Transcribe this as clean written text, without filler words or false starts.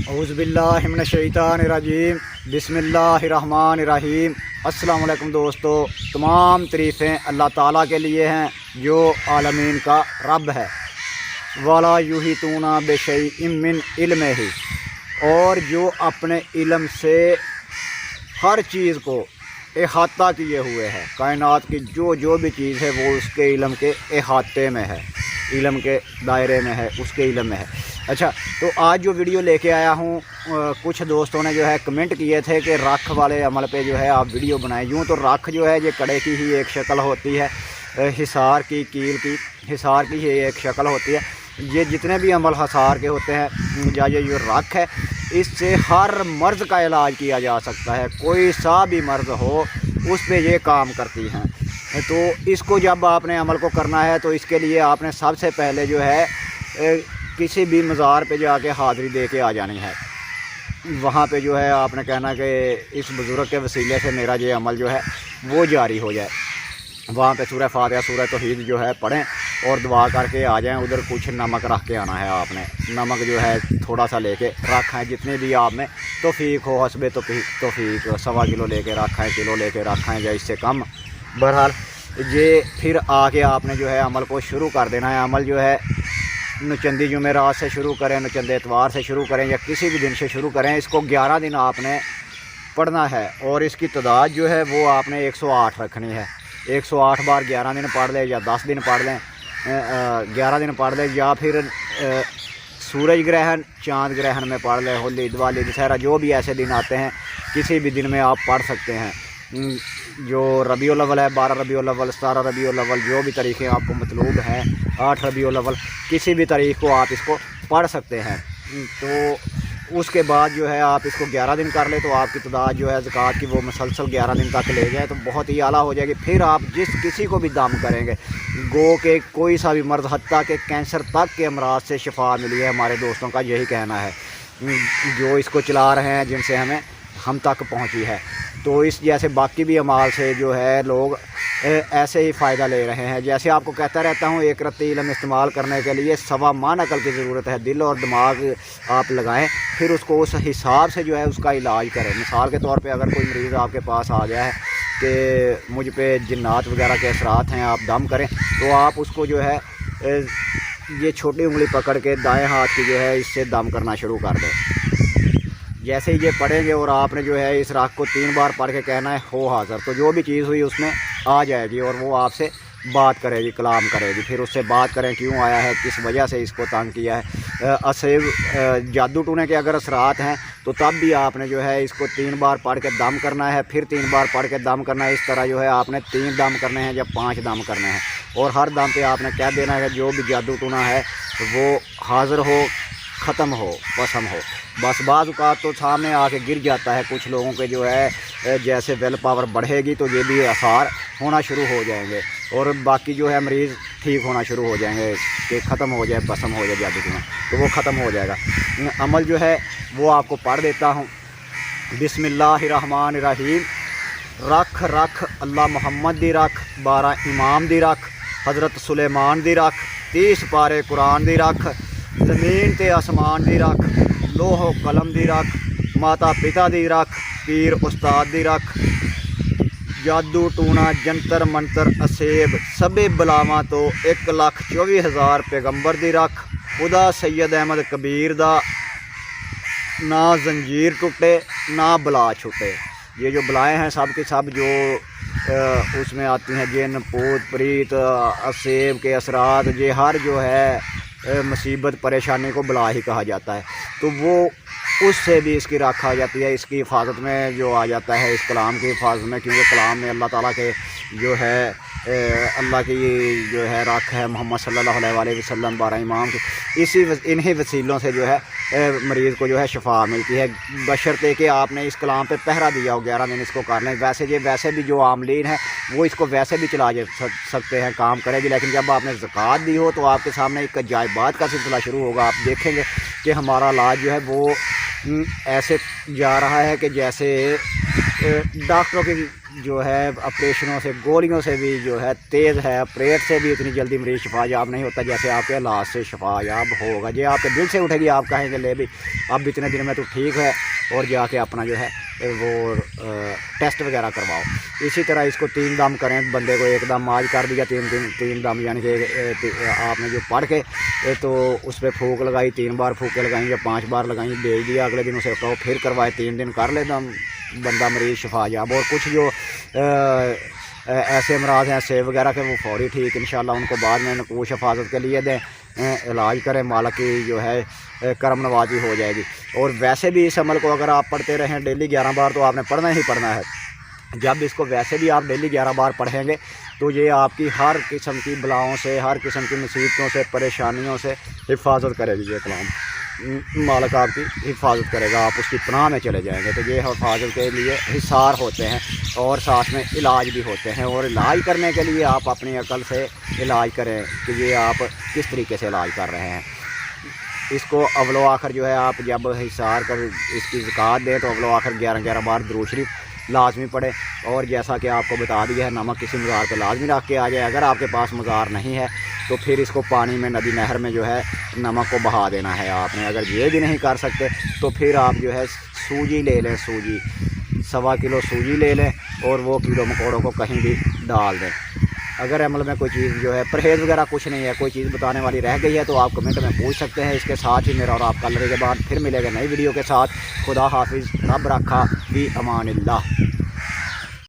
औज़ुबिल्लाहिमिनश्शैतानिर्रजीम बिस्मिल्लाहिर्रहमानिर्रहीम। अस्सलाम वालेकुम दोस्तों, तमाम तारीफ़ें अल्लाह ताला के लिए हैं जो आलमीन का रब है। वाला युहीतूना बिशैइन मिन इल्मिही, और जो अपने इल्म से हर चीज़ को अहाता किए हुए है। कायनात की जो भी चीज़ है वो उसके इल्म के अहाते में है, इल्म के दायरे में है, उसके इल्म में है। अच्छा, तो आज जो वीडियो लेके आया हूँ, कुछ दोस्तों ने जो है कमेंट किए थे कि राख वाले अमल पे जो है आप वीडियो बनाएं। यूँ तो राख जो है ये कड़े की ही एक शक्ल होती है, हिसार की, कील की, हिसार की ही एक शक्ल होती है। ये जितने भी अमल हिसार के होते हैं या ये जो राख है, इससे हर मर्ज़ का इलाज किया जा सकता है। कोई सा भी मर्ज़ हो उस पे ये काम करती हैं। तो इसको जब आपने अमल को करना है तो इसके लिए आपने सबसे पहले जो है किसी भी मज़ार पे जाके हाज़री दे के आ जानी है। वहाँ पे जो है आपने कहना कि इस बुज़ुर्ग के वसीले से मेरा ये अमल जो है वो जारी हो जाए। वहाँ पे सूरह फातिहा, सूरह तौहीद जो है पढ़ें और दुआ करके आ जाएं। उधर कुछ नमक रख के आना है आपने। नमक जो है थोड़ा सा लेके रखा है, जितने भी आप में तौफीक हो, हस्बे तौफीक 1.25 किलो लेके रखा है, किलो लेके रखा है या इससे कम। बहरहाल ये फिर आके आपने जो है अमल को शुरू कर देना है। अमल जो है नुचंदी जुमेरात से शुरू करें, नुचंदे इतवार से शुरू करें या किसी भी दिन से शुरू करें। इसको 11 दिन आपने पढ़ना है और इसकी तादाद जो है वो आपने 108 रखनी है। 108 बार 11 दिन पढ़ लें या 10 दिन पढ़ लें, 11 दिन पढ़ लें, या फिर सूरज ग्रहण, चाँद ग्रहण में पढ़ लें। होली, दिवाली, दशहरा, जो भी ऐसे दिन आते हैं किसी भी दिन में आप पढ़ सकते हैं। जो रबीउल अव्वल है, 12 रबीउल अव्वल, 17 रबीउल अव्वल, जो भी तारीखें आपको मतलूब हैं, 8 रबीउल अव्वल, किसी भी तारीख को आप इसको पढ़ सकते हैं। तो उसके बाद जो है आप इसको 11 दिन कर ले तो आपकी तादाद जो है ज़कात की वो मुसलसल 11 दिन तक ले जाए तो बहुत ही आला हो जाएगी। फिर आप जिस किसी को भी दाम करेंगे, गो के कोई सा भी मर्ज़, हत्ता के कैंसर तक के अमराज से शिफा मिली है। हमारे दोस्तों का यही कहना है जो इसको चला रहे हैं, जिनसे हम तक पहुंची है। तो इस जैसे बाकी भी अमाल से जो है लोग ऐसे ही फ़ायदा ले रहे हैं। जैसे आपको कहता रहता हूँ, एक रत्ती इल्म इस्तेमाल करने के लिए 1.25 माह अकल की ज़रूरत है। दिल और दिमाग आप लगाएं, फिर उसको उस हिसाब से जो है उसका इलाज करें। मिसाल के तौर पे अगर कोई मरीज़ आपके पास आ गया है कि मुझ पे जिन्नात वगैरह के असरात हैं, आप दम करें, तो आप उसको जो है ये छोटी उंगली पकड़ के दाएँ हाथ की जो है इससे दम करना शुरू कर दें। जैसे ही ये पढ़ेंगे और आपने जो है इस राख को 3 बार पढ़ के कहना है हो हाज़र, तो जो भी चीज़ हुई उसमें आ जाएगी और वो आपसे बात करेगी, कलाम करेगी। फिर उससे बात करें क्यों आया है, किस वजह से इसको तंग किया है। असेब जादू टूने के अगर असरात हैं तो तब भी आपने जो है इसको 3 बार पढ़ के दम करना है, फिर 3 बार पढ़ के दम करना है। इस तरह जो है आपने 3 दम करने हैं या 5 दम करने हैं और हर दम पे आपने कह देना है जो भी जादू टूना है वो हाज़िर हो, ख़त्म हो, पसम हो। बस बाज़ औक़ात तो सामने आके गिर जाता है कुछ लोगों के, जो है जैसे विल पावर बढ़ेगी तो ये भी आसार होना शुरू हो जाएंगे और बाकी जो है मरीज़ ठीक होना शुरू हो जाएंगे कि ख़त्म हो जाए, पसम हो जाए जादू टूना, तो वो ख़त्म हो जाएगा। अमल जो है वो आपको पढ़ देता हूँ। बिस्मिल्लाहिर्रहमानिर्रहीम। रख रख अल्लाह मुहम्मद दी रख, 12 इमाम दी रख, हज़रत सुलेमान दी रख, 30 पारे कुरान दी रख, ज़मीन ते आसमान दी रख, लोहो कलम दी रख, माता पिता दी रख, पीर उस्ताद दी रख, जादू टूना, जंतर मंतर, असेब, सबे बलावां तो 1,24,000 पैगंबर दी रख, खुदा सैयद अहमद कबीर दा ना जंजीर टूटे ना बला छूटे। ये जो बलाएँ हैं सब के सब जो उसमें आती हैं, जिन, पूत, प्रीत, असेब के असरात, ये हर जो है मुसीबत परेशानी को बला ही कहा जाता है। तो वो उससे भी इसकी रखा जाती है, इसकी हिफाजत में जो आ जाता है, इस कलाम की हिफाजत में, क्योंकि कलाम में अल्लाह ताला के जो है अल्लाह की जो है रख है, मोहम्मद सल्लल्लाहु अलैहि वसल्लम, 12 इमाम की, इन्हीं वसीलों से जो है मरीज़ को जो है शफा मिलती है, बशर्ते कि आपने इस कलाम पे पहरा दिया हो 11 दिन इसको करने। वैसे भी जो आमलीन है वो इसको वैसे भी चला सकते हैं, काम करेगी, लेकिन जब आपने ज़कात दी हो तो आपके सामने एक अजायबात का सिलसिला शुरू होगा। आप देखेंगे कि हमारा इलाज जो है वो ऐसे जा रहा है कि जैसे डॉक्टरों की جو ہے آپریشنوں سے گولیوں سے بھی جو ہے تیز ہے، آپریٹ سے بھی اتنی جلدی مریض شفا یاب نہیں ہوتا جیسے آپ کے علاج سے شفا یاب ہوگا۔ یہ آپ کے دل سے اٹھے گی، آپ کہیں گے لے بھی اب اتنے دن میں تو ٹھیک ہے، اور جا کے اپنا جو ہے وہ ٹیسٹ وغیرہ کرواؤ۔ اسی طرح اس کو 3 دم کریں، بندے کو 1 دم آج کر دیا، 3 دم یعنی کہ آپ نے جو پڑھ کے تو اس پہ پھونک لگائی، 3 بار پھونکیں لگائیں یا 5 بار لگائیں، بھیج دیا، اگلے دن اسے کہو پھر کروائے، 3 دن کر لے دم، بندہ مریض شفا یاب۔ اور کچھ جو ایسے امراض ہیں سیب وغیرہ کے، وہ فوری ٹھیک انشاءاللہ ان کو بعد میں نقوش حفاظت کے لیے دیں، علاج کریں، مالک کی جو ہے کرم نوازی ہو جائے گی۔ اور ویسے بھی اس عمل کو اگر آپ پڑھتے رہیں ڈیلی 11 بار تو آپ نے پڑھنا ہی پڑھنا ہے۔ جب اس کو ویسے بھی آپ ڈیلی 11 بار پڑھیں گے تو یہ آپ کی ہر قسم کی بلاؤں سے، ہر قسم کی مصیبتوں سے، پریشانیوں سے حفاظت کرے گی۔ یہ کلام مالک آپ کی حفاظت کرے گا، آپ اس کی پناہ میں چلے جائیں گے۔ تو یہ حفاظت کے لیے حصار ہوتے ہیں اور ساتھ میں علاج بھی ہوتے ہیں، اور علاج کرنے کے لیے آپ اپنی عقل سے علاج کریں کہ یہ آپ کس طریقے سے علاج کر رہے ہیں۔ اس کو اول و آخر جو ہے آپ جب حصار کر اس کی زکوٰۃ دیں تو اول و آخر 11 بار درود شریف لازمی پڑھے، اور جیسا کہ آپ کو بتا دیا ہے نمک کسی مزار پہ لازمی رکھ کے آ جائے۔ اگر آپ کے پاس مزار نہیں ہے تو پھر اس کو پانی میں ندی نہر میں جو ہے نمک کو بہا دینا ہے آپ نے۔ اگر یہ بھی نہیں کر سکتے تو پھر آپ جو ہے سوجی لے لیں، سوجی 1.25 کلو سوجی لے لیں اور وہ کیڑوں مکوڑوں کو کہیں بھی ڈال دیں۔ اگر عمل میں کوئی چیز جو ہے پرہیز وغیرہ کچھ نہیں ہے، کوئی چیز بتانے والی رہ گئی ہے تو آپ کمنٹ میں پوچھ سکتے ہیں۔ اس کے ساتھ ہی میرا اور آپ کا لڑے کے بعد پھر ملے گا نئی ویڈیو کے ساتھ۔ خدا حافظ، رب رکھا، فی امان اللہ۔